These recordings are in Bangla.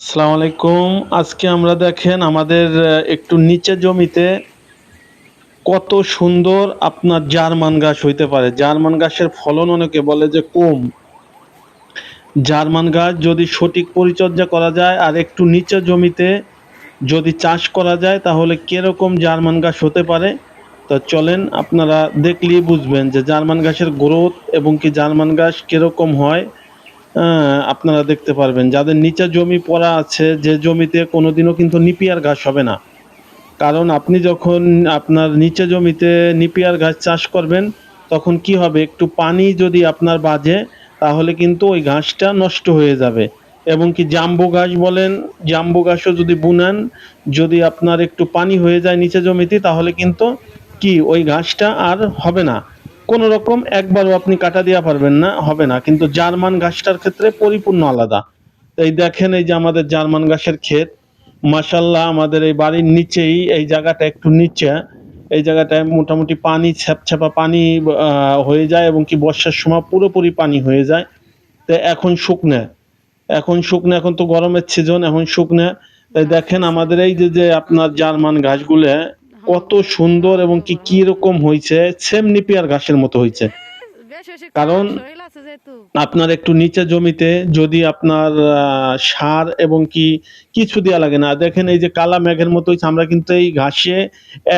আসসালামু আলাইকুম। আজকে আমরা দেখেন আমাদের একটু নিচে জমিতে কত সুন্দর আপনার জার্মান ঘাস হইতে পারে। জার্মান ঘাসের ফলন অনেকে বলে যে কম। জার্মান ঘাস যদি সঠিক পরিচর্যা করা যায় আর একটু নিচে জমিতে যদি চাষ করা যায় তাহলে কিরকম জার্মান ঘাস হতে পারে। তো চলেন আপনারা দেখলেই বুঝবেন যে জার্মান ঘাসের গ্রোথ এবং কি জার্মান ঘাস কিরকম হয়। আপনারা দেখতে পারবেন যাদের নিচে জমি পড়া আছে, যে জমিতে কোনোদিনও কিন্তু নিপিয়ার ঘাস হবে না। কারণ আপনি যখন আপনার নিচে জমিতে নিপিয়ার ঘাস চাষ করবেন তখন কি হবে, একটু পানি যদি আপনার বাজে তাহলে কিন্তু ওই ঘাসটা নষ্ট হয়ে যাবে। এবং কি জাম্বো ঘাস বলেন, জাম্বো ঘাসও যদি বুনেন, যদি আপনার একটু পানি হয়ে যায় নিচে জমিতে তাহলে কিন্তু কি ওই ঘাসটা আর হবে না। কোনো রকম একবারও আপনি কাটা দিয়া পারবেন না, হবে না। কিন্তু জার্মান ঘাসটার ক্ষেত্রে পরিপূর্ণ আলাদা। এই দেখেন এই যে আমাদের জার্মান ঘাসের ক্ষেত, মাশাল্লাহ আমাদের এই বাড়ির নিচেই এই জায়গাটা একটু নিচে, এই জায়গাটায় মোটামুটি পানি ছ্যাপছ্যাপা পানি হয়ে যায় এবং কি বর্ষার সময় পুরোপুরি পানি হয়ে যায়। তো এখন শুকনে, এখন তো গরমের সিজন, এখন শুকনে। তাই দেখেন আমাদের এই যে আপনার জার্মান ঘাসগুলো কত সুন্দর এবং কি কি রকম হয়েছে, সেম নিপিয়ার ঘাসের মতো হয়েছে। কারণ আপনার একটু নিচে জমিতে যদি আপনার সার এবং কি কিছু দেওয়া লাগে না, দেখেন এই যে কালা মেঘের মতো হয়েছে, আমরা কিন্তু এই ঘাসে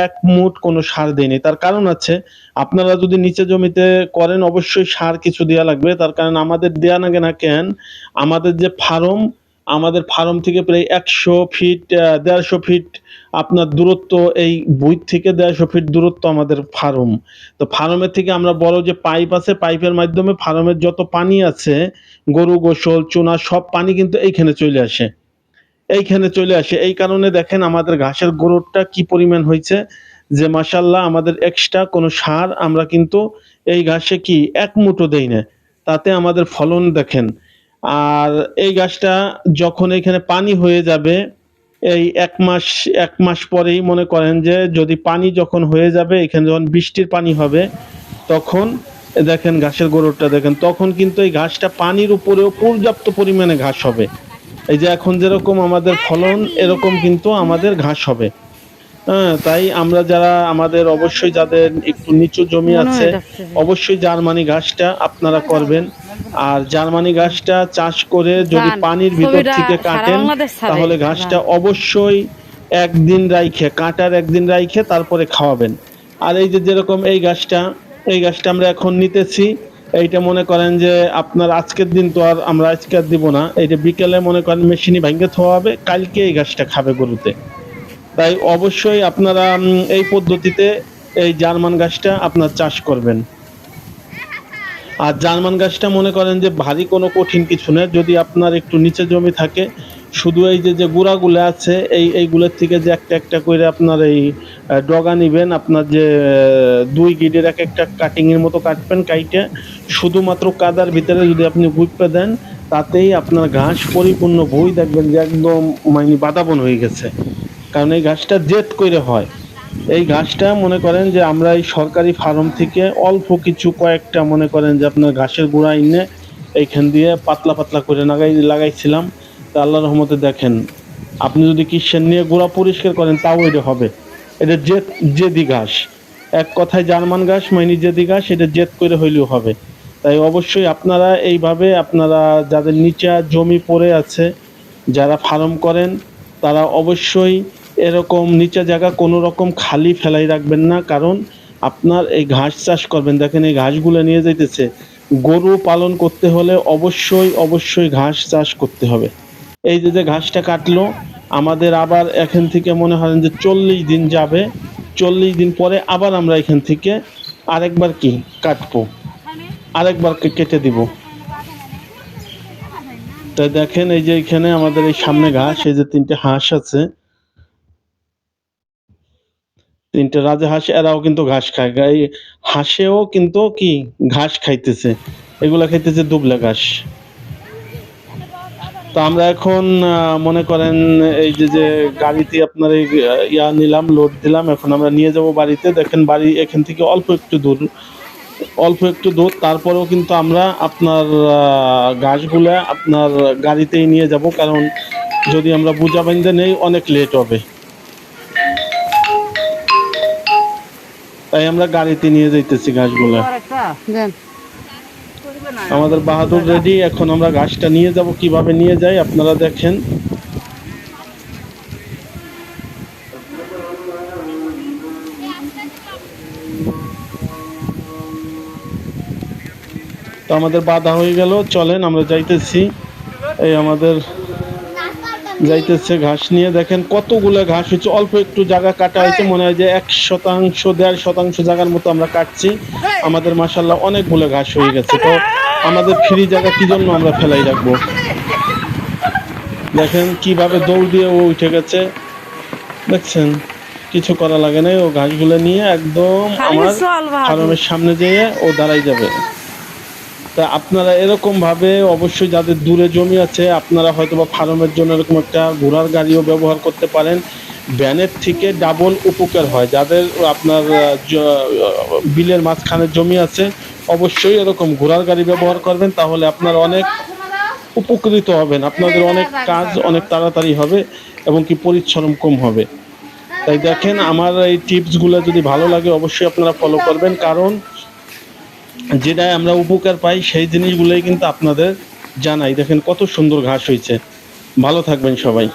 এক মুঠ কোনো সার দেয়নি। তার কারণ আছে, আপনারা যদি নিচে জমিতে করেন অবশ্যই সার কিছু দেওয়া লাগবে। তার কারণ আমাদের দেয়া লাগে না কেন, আমাদের যে ফার্ম, আমাদের ফার্ম থেকে প্রায় 100 ফিট 150 ফিট আপনার দূরত্ব, এই বুথ থেকে 150 ফিট দূরত্ব আমাদের ফার্ম। তো ফার্মের থেকে আমরা বড় যে পাইপ আছে, পাইপের মাধ্যমে ফার্মের যত পানি আছে, গরু গোসল চুনা সব পানি কিন্তু এইখানে চলে আসে, এইখানে চলে আসে। এই কারণে দেখেন আমাদের ঘাসের গ্রোথটা কি পরিমাণ হয়েছে, যে মাশাল্লাহ আমাদের এক্সট্রা কোনো সার আমরা কিন্তু এই ঘাসে কি এক মুঠো দেই না, তাতে আমাদের ফলন দেখেন। আর এই গাছটা যখন এখানে পানি হয়ে যাবে, এই 1 মাস পরেই মনে করেন যে যদি পানি যখন হয়ে যাবে, এখানে যখন বৃষ্টির পানি হবে তখন দেখেন ঘাসের গোড়টা দেখেন, তখন কিন্তু এই ঘাসটা পানির উপরেও পর্যাপ্ত পরিমাণে ঘাস হবে। এই যে এখন যেরকম আমাদের ফলন এরকম কিন্তু আমাদের ঘাস হবে। হ্যাঁ, তাই আমরা যারা আমাদের অবশ্যই যাদের একটু নিচু জমি মনে আছে হয় ডাকছে যে অবশ্যই জার্মানি ঘাসটা আপনারা করবেন। আর জার্মানি ঘাসটা চাষ করে যদি জান পানির ভিতর ছবিটা থেকে সারা কাটেন বাংলাদেশ ছাড়ে তাহলে জান। ঘাসটা অবশ্যই একদিন রাইখে, কাটার একদিন রাইখে তারপরে খাওয়াবেন। আর এই যে যেরকম এই গাছটা, এই গাছটা আমরা এখন নিতেছি, এইটা মনে করেন যে আপনার আজকের দিন তো আর আমরা আজকে আর দিব না, এইটা বিকেলে মনে করেন মেশিনে ভাঙ্গে থোয়া হবে, কালকে এই গাছটা খাবে গরুতে। তাই অবশ্যই আপনারা এই পদ্ধতিতে এই জার্মান গাছটা আপনার চাষ করবেন। আর জার্মান গাছটা মনে করেন যে ভারী কোনো কঠিন কিছু না, যদি আপনার একটু নিচে জমি থাকে শুধু এই যে গুঁড়াগুলো আছে এইগুলোর থেকে যে একটা একটা করে আপনার এই ডগা নিবেন, আপনার যে 2 গিটের এক একটা কাটিংয়ের মতো কাটবেন, কাইটে শুধুমাত্র কাদার ভিতরে যদি আপনি গুঁইপে দেন, তাতেই আপনার ঘাস পরিপূর্ণ বই দেখবেন যে একদম মানে বাতাবন হয়ে গেছে। কারণ এই ঘাসটা জেদ করে হয়। এই ঘাসটা মনে করেন যে আমরা এই সরকারি ফার্ম থেকে অল্প কিছু কয়েকটা মনে করেন যে আপনার ঘাসের গুঁড়া এনে এইখান দিয়ে পাতলা পাতলা করে লাগাইছিলাম। তা আল্লাহর রহমতে দেখেন, আপনি যদি কিসের নিয়ে গুঁড়া পরিষ্কার করেন তাও এটা হবে। এটা জেদি ঘাস, এক কথায় জার্মান ঘাস মানে জেদি ঘাস, এটা জেদ করে হইলেও হবে। তাই অবশ্যই আপনারা এইভাবে আপনারা যাদের নিচে জমি পড়ে আছে, যারা ফার্ম করেন তারা অবশ্যই এরকম নিচে জায়গা কোনো রকম খালি ফেলাই রাখবেন না। কারণ আপনার এই ঘাস চাষ করবেন, দেখেন এই ঘাসগুলো নিয়ে যাইতেছে, গরু পালন করতে হলে অবশ্যই ঘাস চাষ করতে হবে। এই যে ঘাসটা কাটলো, আমাদের আবার এখান থেকে মনে হয় যে 40 দিন যাবে, 40 দিন পরে আবার আমরা এখান থেকে আরেকবার কি কাটবো, আরেকবার কেটে দিব। তাই দেখেন এই যে এখানে আমাদের এই সামনে ঘাস, এই যে 3টে হাঁস আছে, 3টে রাজহাঁস, এরাও কিন্তু ঘাস খায়। হাঁসেও কিন্তু কি ঘাস খাইতেছে, এগুলা খাইতেছে দুবলা ঘাস। তো আমরা এখন মনে করেন এই যে গাড়িতে আপনার এই নিলাম, লোড দিলাম, এখন আমরা নিয়ে যাব বাড়িতে। দেখেন বাড়ি এখান থেকে অল্প একটু দূর, অল্প একটু দূর, তারপরেও কিন্তু আমরা আপনার ঘাসগুলা আপনার গাড়িতেই নিয়ে যাব। কারণ যদি আমরা বোঝা বাইন্ধে নেই অনেক লেট হবে, তাই আমরা গাড়িতে নিয়ে যাইতেছি ঘাসগুলা। দেন। আমাদের বাহাদুর রেডি, এখন আমরা ঘাসটা নিয়ে যাব, কিভাবে নিয়ে যাই আপনারা দেখেন। তো আমাদের বাধা হয়ে গেল, চলেন আমরা যাইতেছি। এই আমাদের যাইতেছে ঘাস নিয়ে, দেখেন কতগুলো ঘাস হয়েছে, অল্প একটু জায়গা কাটা হয়েছে, মনে হয় যে 1% 1.5% জায়গার মতো আমরা কাটছি। আমাদের মাশাআল্লাহ অনেকগুলো ঘাস হয়ে গেছে। তো আমাদের ফ্রি জায়গা কি জন্য আমরা ফেলাই রাখবো? দেখেন কিভাবে দৌড় দিয়ে ও উঠে গেছে, দেখছেন? কিছু করা লাগে না, ও ঘাসগুলো নিয়ে একদম আমার ফার্মের সামনে যেয়ে ও দাঁড়াই যাবে। তা আপনারা এরকম ভাবে অবশ্যই, যাদের দূরে জমি আছে, আপনারা হয়তো বা ফার্মের জন্য এরকম একটা ঘোড়ার গাড়িও ব্যবহার করতে পারেন। ভ্যানের থেকে ডাবল উপকার হয়। যাদের আপনার বিলের মাঝখানে জমি আছে, অবশ্যই এরকম ঘোড়ার গাড়ি ব্যবহার করবেন, তাহলে আপনারা অনেক উপকৃত হবেন, আপনাদের অনেক কাজ অনেক তাড়াতাড়ি হবে এবং কি পরিশ্রম কম হবে। তাই দেখেন, আমার এই টিপসগুলো যদি ভালো লাগে অবশ্যই আপনারা ফলো করবেন, কারণ যেটাই আমরা উপকার পাই সেই জিনিসগুলোই কিন্তু আপনাদের জানাই। দেখেন কত সুন্দর ঘাস হয়েছে। ভালো থাকবেন সবাই।